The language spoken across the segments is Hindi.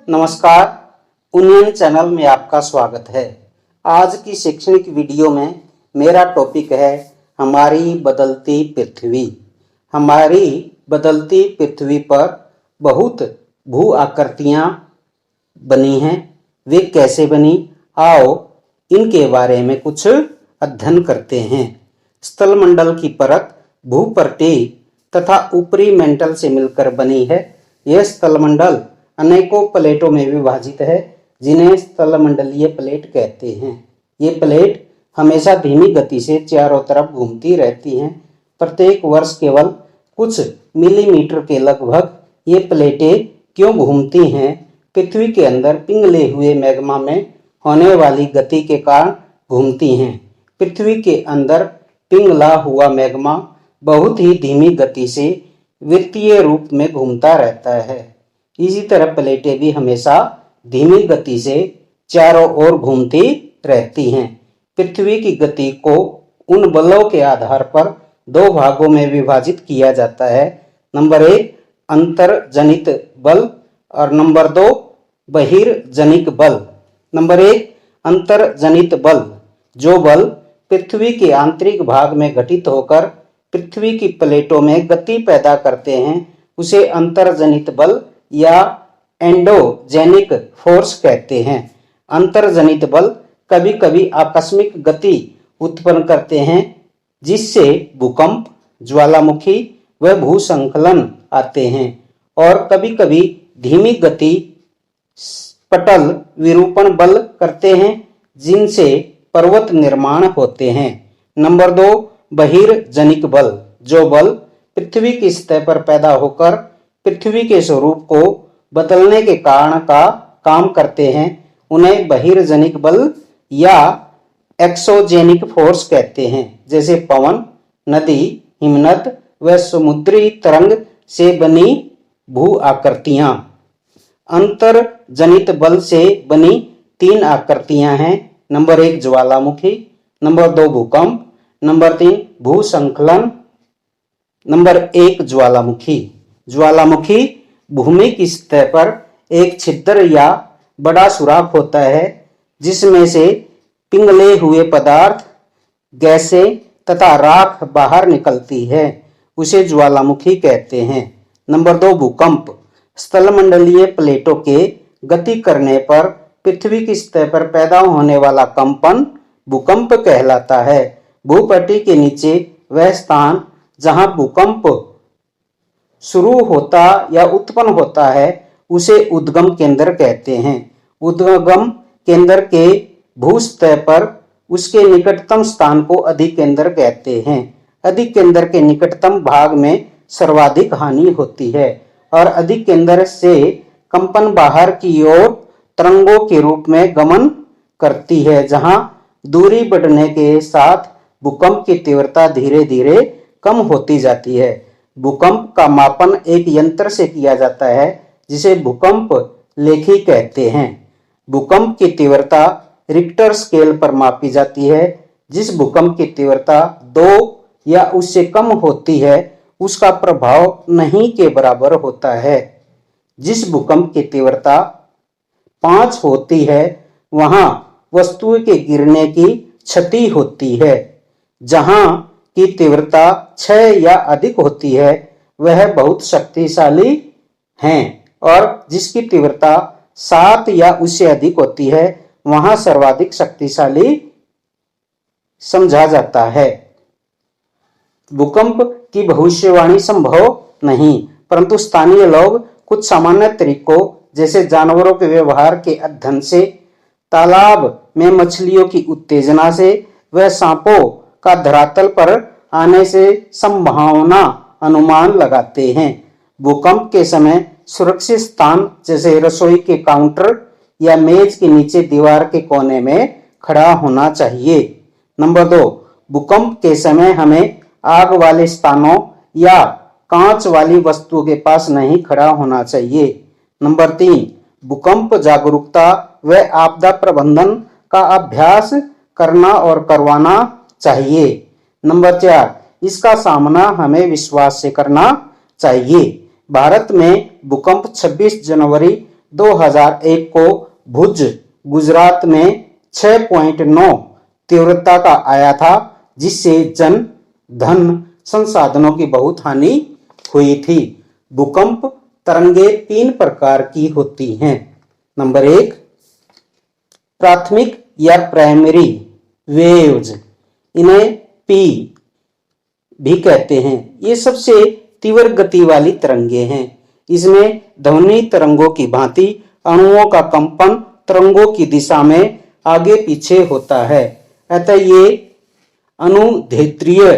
नमस्कार, उन्नयन चैनल में आपका स्वागत है। आज की शैक्षणिक वीडियो में मेरा टॉपिक है हमारी बदलती पृथ्वी। हमारी बदलती पृथ्वी पर बहुत भू आकृतियाँ बनी हैं। वे कैसे बनी, आओ इनके बारे में कुछ अध्ययन करते हैं। स्थलमंडल की परत भूपृष्ठीय तथा ऊपरी मेंटल से मिलकर बनी है। यह स्थलमंडल अनेकों प्लेटों में विभाजित है, जिन्हें स्थलमंडलीय प्लेट कहते हैं। ये प्लेट हमेशा धीमी गति से चारों तरफ घूमती रहती हैं। प्रत्येक वर्ष केवल कुछ मिलीमीटर के लगभग ये प्लेटें क्यों घूमती हैं? पृथ्वी के अंदर पिघले हुए मैग्मा में होने वाली गति के कारण घूमती हैं। पृथ्वी के अंदर पिघला हुआ मैग्मा बहुत ही धीमी गति से वृत्तीय रूप में घूमता रहता है। इसी तरह प्लेटें भी हमेशा धीमी गति से चारों ओर घूमती रहती हैं। पृथ्वी की गति को उन बलों के आधार पर दो भागों में विभाजित किया जाता है। नंबर 1 अंतर्जनित बल और नंबर 2 बहिर्जनित बल। नंबर 1 अंतर्जनित बल, जो बल पृथ्वी के आंतरिक भाग में घटित होकर पृथ्वी की प्लेटों में गति पैदा करते हैं, उसे अंतर्जनित बल या एंडोजेनिक फोर्स कहते हैं। अंतर्जनित बल कभी कभी आकस्मिक गति उत्पन्न करते हैं, जिससे भूकंप, ज्वालामुखी व भूस्खलन आते हैं, और कभी कभी धीमी गति पटल विरूपण बल करते हैं, जिनसे पर्वत निर्माण होते हैं। नंबर 2 बहिर्जनिक बल, जो बल पृथ्वी की सतह पर पैदा होकर पृथ्वी के स्वरूप को बदलने के कारण का काम करते हैं, उन्हें बहिर्जनिक बल या एक्सोजेनिक फोर्स कहते हैं। जैसे पवन, नदी, हिमनद व समुद्री तरंग से बनी भू आकृतियां। अंतर्जनित बल से बनी 3 आकृतियां हैं। नंबर 1 ज्वालामुखी, नंबर 2 भूकंप, नंबर 3 भूस्खलन। नंबर 1 ज्वालामुखी। ज्वालामुखी भूमि की सतह पर एक छिद्र या बड़ा सुराख होता है, जिसमें से पिघले हुए पदार्थ, गैसें तथा राख बाहर निकलती है, उसे ज्वालामुखी कहते हैं। नंबर 2 भूकंप। स्थलमंडलीय प्लेटों के गति करने पर पृथ्वी की सतह पर पैदा होने वाला कंपन भूकंप कहलाता है। भूपट्टी के नीचे वह स्थान जहां भूकंप शुरू होता या उत्पन्न होता है, उसे उद्गम केंद्र कहते हैं। उद्गम केंद्र के भूसतह पर उसके निकटतम स्थान को अधिकेंद्र कहते हैं। अधिकेंद्र के निकटतम भाग में सर्वाधिक हानि होती है, और अधिकेंद्र से कंपन बाहर की ओर तरंगों के रूप में गमन करती है, जहां दूरी बढ़ने के साथ भूकंप की तीव्रता धीरे धीरे कम होती जाती है। भूकंप का मापन एक यंत्र से किया जाता है, जिसे भूकंप लेखी कहते हैं। भूकंप की तीव्रता रिक्टर स्केल पर मापी जाती है। जिस भूकंप की तीव्रता 2 या उससे कम होती है, उसका प्रभाव नहीं के बराबर होता है। जिस भूकंप की तीव्रता 5 होती है, वहां वस्तु के गिरने की क्षति होती है। जहां की तीव्रता 6 या अधिक होती है, वह बहुत शक्तिशाली हैं, और जिसकी तीव्रता 7 या उससे अधिक होती है, वहां सर्वाधिक शक्तिशाली समझा जाता है। भूकंप की भविष्यवाणी संभव नहीं, परंतु स्थानीय लोग कुछ सामान्य तरीकों, जैसे जानवरों के व्यवहार के अध्ययन से, तालाब में मछलियों की उत्तेजना से व सांपों का धरातल पर आने से संभावना अनुमान लगाते हैं। भूकंप के समय सुरक्षित स्थान, जैसे रसोई के काउंटर या मेज के नीचे दीवार के कोने में खड़ा होना चाहिए। नंबर 2 भूकंप के समय हमें आग वाले स्थानों या कांच वाली वस्तुओं के पास नहीं खड़ा होना चाहिए। नंबर 3 भूकंप जागरूकता व आपदा प्रबंधन का अभ्यास करना और करवाना चाहिए। नंबर 4 इसका सामना हमें विश्वास से करना चाहिए। भारत में भूकंप 26 जनवरी 2001 को भुज गुजरात में 6.9 तीव्रता का आया था, जिससे जन धन संसाधनों की बहुत हानि हुई थी। भूकंप तरंगे 3 प्रकार की होती हैं। नंबर 1, प्राथमिक या प्राइमरी वेव्स, इन्हें पी भी कहते हैं। ये सबसे तीव्र गति वाली तरंगे हैं। इसमें ध्वनि तरंगों की भांति अणुओं का कंपन तरंगों की दिशा में आगे पीछे होता है, अतः ये अनुदैर्ध्य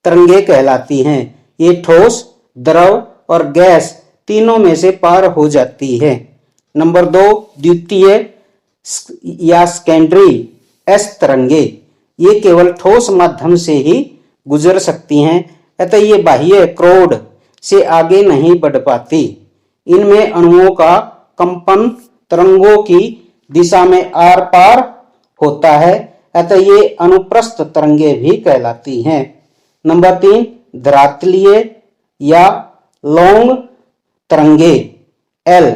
तरंगे कहलाती हैं। ये ठोस, द्रव और गैस तीनों में से पार हो जाती है। नंबर 2, द्वितीय या सेकेंडरी एस तरंगे, ये केवल ठोस माध्यम से ही गुजर सकती हैं, अतः ये बाह्य क्रोड से आगे नहीं बढ़ पाती। इनमें अणुओं का कंपन तरंगों की दिशा में आर पार होता है, अतः ये अनुप्रस्थ तरंगे भी कहलाती हैं। नंबर 3, धरातलीय या लौंग तरंगे एल,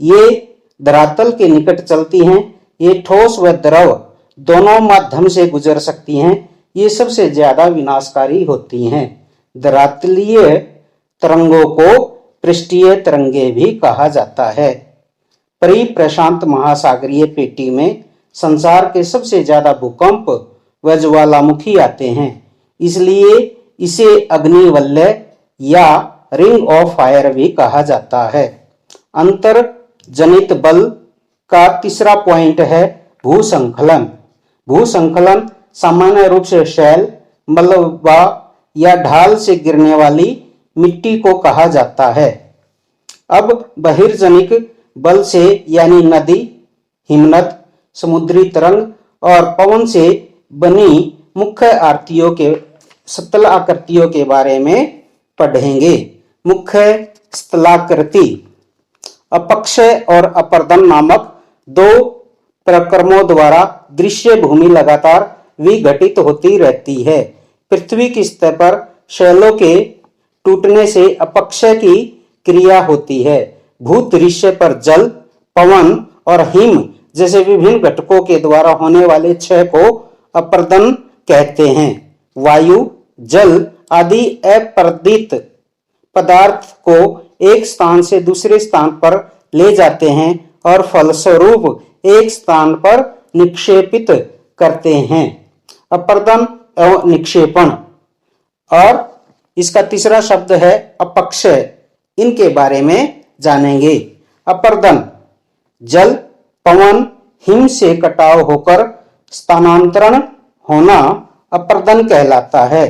ये धरातल के निकट चलती हैं। ये ठोस व द्रव दोनों माध्यम से गुजर सकती हैं। ये सबसे ज्यादा विनाशकारी होती हैं। धरातलीय तरंगों को पृष्ठीय तरंगे भी कहा जाता है। परिप्रशांत महासागरीय पेटी में संसार के सबसे ज्यादा भूकंप व ज्वालामुखी आते हैं, इसलिए इसे अग्निवलय या रिंग ऑफ फायर भी कहा जाता है। अंतर जनित बल का तीसरा पॉइंट है भूसंखलन। भूसंखलन सामान्य रूप से शैल, मलबा या ढाल से गिरने वाली मिट्टी को कहा जाता है। अब बहिर्जनिक बल से यानी नदी, हिमनद, समुद्री तरंग और पवन से बनी मुख्य स्थल आकृतियों के बारे में पढ़ेंगे। मुख्य स्थलाकृति अपक्षय और अपर्दन नामक 2 प्रक्रमों द्वारा दृश्य भूमि लगातार विघटित होती रहती है। पृथ्वी की सतह पर शैलों के टूटने से अपक्षय की क्रिया होती है। भूदृश्य पर जल, पवन और हिम जैसे विभिन्न घटकों के द्वारा होने वाले क्षय को अपर्दन कहते हैं। वायु, जल आदि अपर्दित पदार्थ को एक स्थान से दूसरे स्थान पर ले जाते हैं और फलस्वरूप एक स्थान पर निक्षेपित करते हैं। अपर्दन एवं निक्षेपण। और इसका तीसरा शब्द है अपक्षय। इनके बारे में जानेंगे। अपर्दन जल, पवन, हिम से कटाव होकर स्थानांतरण होना अपर्दन कहलाता है।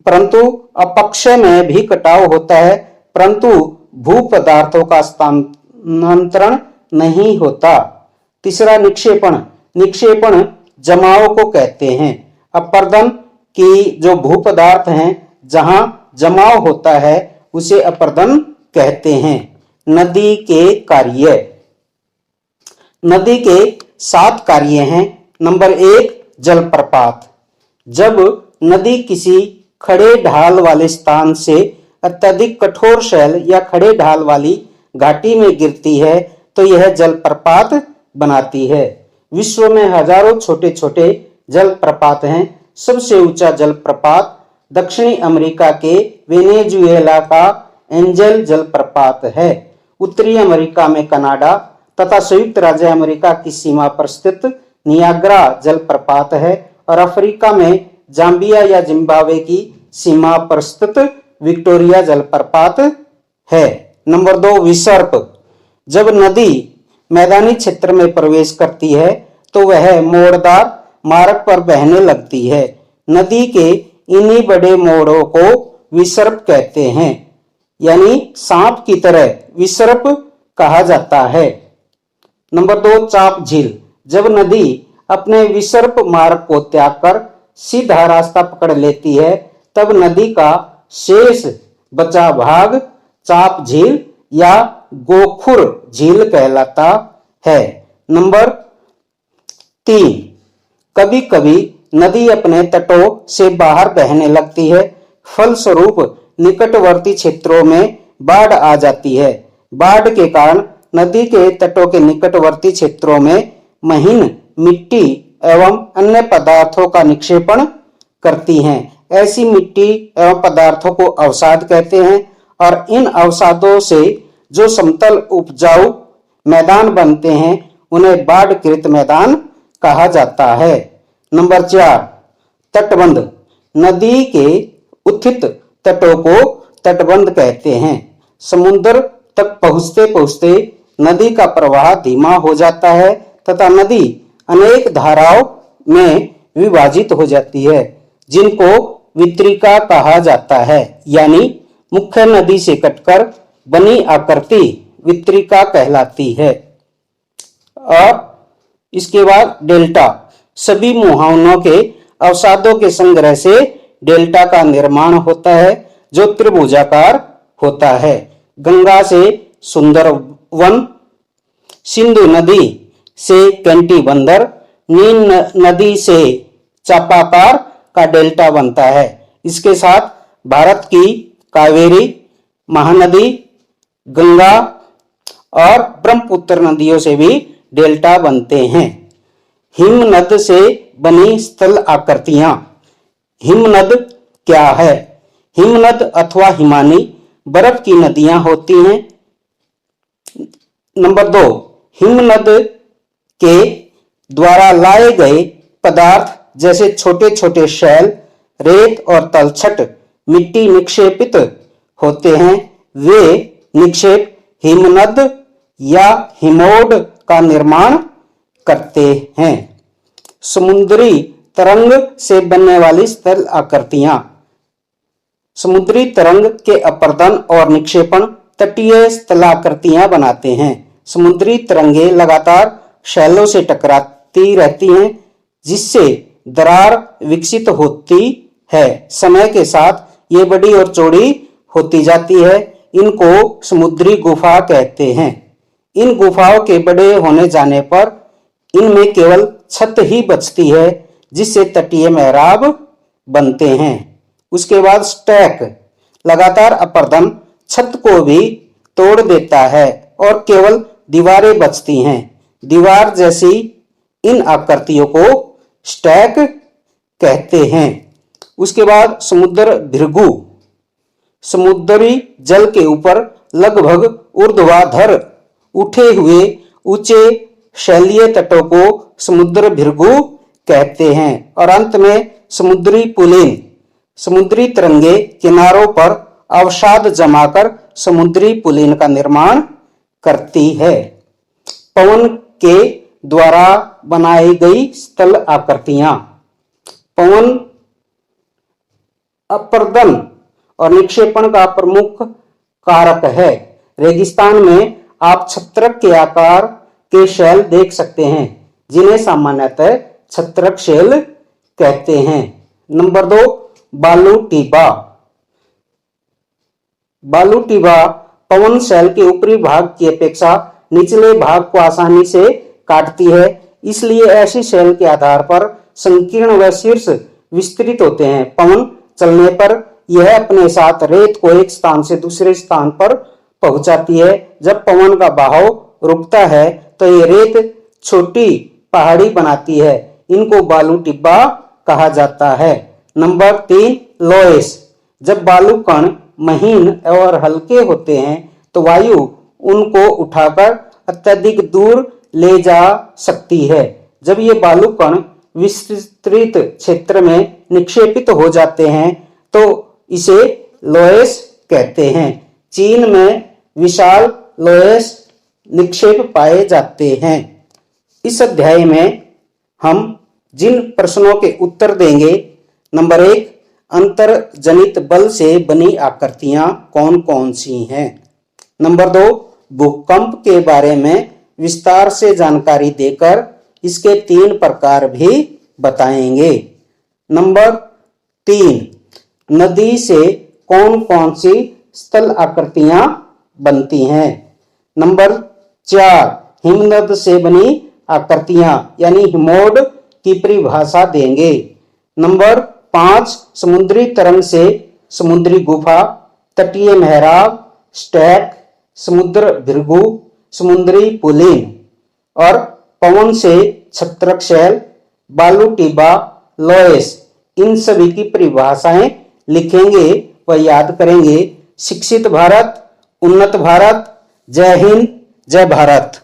परंतु अपक्षय में भी कटाव होता है, परंतु भू पदार्थों का स्थानांतरण नहीं होता। तीसरा निक्षेपण। निक्षेपण जमाव को कहते हैं। अपर्दन की जो भू पदार्थ हैं जहां जमाव होता है उसे अपर्दन कहते हैं। नदी के कार्य। नदी के 7 कार्य हैं। नंबर 1, जलप्रपात। जब नदी किसी खड़े ढाल वाले स्थान से अत्यधिक कठोर शैल या खड़े ढाल वाली घाटी में गिरती है तो यह जलप्रपात बनाती है। विश्व में हजारों छोटे छोटे जलप्रपात हैं। सबसे ऊंचा जलप्रपात दक्षिणी अमेरिका के वेनेजुएला का एंजल जलप्रपात है। उत्तरी अमेरिका में कनाडा तथा संयुक्त राज्य अमेरिका की सीमा पर स्थित नियाग्रा जलप्रपात है और अफ्रीका में जाम्बिया या जिम्बाब्वे की सीमा पर स्थित विक्टोरिया जलप्रपात है। नंबर 2, विसर्प। जब नदी मैदानी क्षेत्र में प्रवेश करती है तो वह मोड़दार मार्ग पर बहने लगती है। नदी के इन्हीं बड़े मोड़ों को विसर्प कहते हैं, यानी सांप की तरह विसर्प कहा जाता है। नंबर 2, चाप झील। जब नदी अपने विसर्प मार्ग को त्याग कर सीधा रास्ता पकड़ लेती है तब नदी का शेष बचा भाग चाप झील या गोखुर झील कहलाता है। नंबर 3, कभी कभी नदी अपने तटों से बाहर बहने लगती है, फलस्वरूप निकटवर्ती क्षेत्रों में बाढ़ आ जाती है। बाढ़ के कारण नदी के तटों के निकटवर्ती क्षेत्रों में महीन मिट्टी एवं अन्य पदार्थों का निक्षेपण करती हैं। ऐसी मिट्टी एवं पदार्थों को अवसाद कहते हैं और इन अवसादों से जो समतल उपजाऊ मैदान बनते हैं उन्हें बाढ़कृत मैदान कहा जाता है। नंबर 4, तटबंध। नदी के उत्थित तटों को तटबंध कहते हैं। समुद्र तक पहुंचते पहुंचते नदी का प्रवाह धीमा हो जाता है तथा नदी अनेक धाराओं में विभाजित हो जाती है, जिनको वितरिका कहा जाता है, यानी मुख्य नदी से कटकर बनी आकृति वितरिका कहलाती है। और इसके बाद डेल्टा। सभी मुहावनों के अवसादों के संग्रह से डेल्टा का निर्माण होता है, जो त्रिभुजाकार होता है। गंगा से सुंदरवन, सिंधु नदी से कैंटीबंदर, नील नदी से चापाकार का डेल्टा बनता है। इसके साथ भारत की कावेरी, महानदी, गंगा और ब्रह्मपुत्र नदियों से भी डेल्टा बनते हैं। हिमनद से बनी स्थल आकृतियां। हिमनद क्या है? हिमनद अथवा हिमानी बर्फ की नदियां होती हैं। नंबर 2, हिमनद के द्वारा लाए गए पदार्थ जैसे छोटे छोटे शैल, रेत और तलछट मिट्टी निक्षेपित होते हैं। वे निक्षेप हिमनद या हिमोड का निर्माण करते हैं। समुद्री तरंग से बनने वाली स्थल आकृतियां। समुद्री तरंग के अपर्दन और निक्षेपण तटीय स्थलाकृतियां बनाते हैं। समुद्री तरंगे लगातार शैलों से टकराती रहती हैं, जिससे दरार विकसित होती है। समय के साथ ये बड़ी और चौड़ी होती जाती है। इनको समुद्री गुफा कहते हैं। इन गुफाओं के बड़े होने जाने पर इनमें केवल छत ही बचती है, जिससे तटीय मेहराब बनते हैं। उसके बाद स्टैक। लगातार अपर्दन छत को भी तोड़ देता है और केवल दीवारें बचती हैं। दीवार जैसी इन आकृतियों को स्टैक कहते हैं। उसके बाद समुद्र भृगु। समुद्री जल के ऊपर लगभग ऊर्ध्वाधर उठे हुए ऊंचे शैलीय तटों को समुद्र भृगु कहते हैं। और अंत में समुद्री पुलिन। समुद्री तरंगे किनारों पर अवसाद जमाकर समुद्री पुलिन का निर्माण करती है। पवन के द्वारा बनाई गई स्थल आकृतियां। पवन अपर्दन और निक्षेपण का प्रमुख कारक है। रेगिस्तान में आप छत्रक के आकार के शैल देख सकते हैं, जिन्हें सामान्यतः छत्रक शैल कहते हैं। नंबर 2, बालू टिब्बा। बालू टिब्बा पवन शैल के ऊपरी भाग की अपेक्षा निचले भाग को आसानी से काटती है, इसलिए ऐसी शैल के आधार पर संकीर्ण व शीर्ष विस्तृत होते हैं। पवन चलने पर यह अपने साथ रेत को एक स्थान से दूसरे स्थान पर पहुंचाती है। जब पवन का बहाव रुकता है तो ये रेत छोटी पहाड़ी बनाती है। इनको बालू टिब्बा कहा जाता है। Number 3, loess. जब बालू कण महीन और हल्के होते हैं तो वायु उनको उठाकर अत्यधिक दूर ले जा सकती है। जब ये बालू कण विस्तृत क्षेत्र में निक्षेपित हो जाते हैं तो इसे लोएस कहते हैं। चीन में विशाल लोएस निक्षेप पाए जाते हैं। इस अध्याय में हम जिन प्रश्नों के उत्तर देंगे, नंबर 1, अंतर्जनित बल से बनी आकृतियां कौन कौन सी हैं। नंबर 2, भूकंप के बारे में विस्तार से जानकारी देकर इसके 3 प्रकार भी बताएंगे। नंबर 3, नदी से कौन कौन सी स्थल आकृतियां बनती हैं। नंबर 4, हिमनद से बनी आकृतियां यानी हिमोड की परिभाषा देंगे। नंबर 5, समुद्री तरंग से समुद्री गुफा, तटीय मेहराब, स्टैक समुद्र भृगु, समुद्री पुलिन और पवन से छत्रक शैल, बालू टिब्बा, लोएस, इन सभी की परिभाषाएं लिखेंगे व याद करेंगे। शिक्षित भारत, उन्नत भारत। जय हिंद, जय भारत।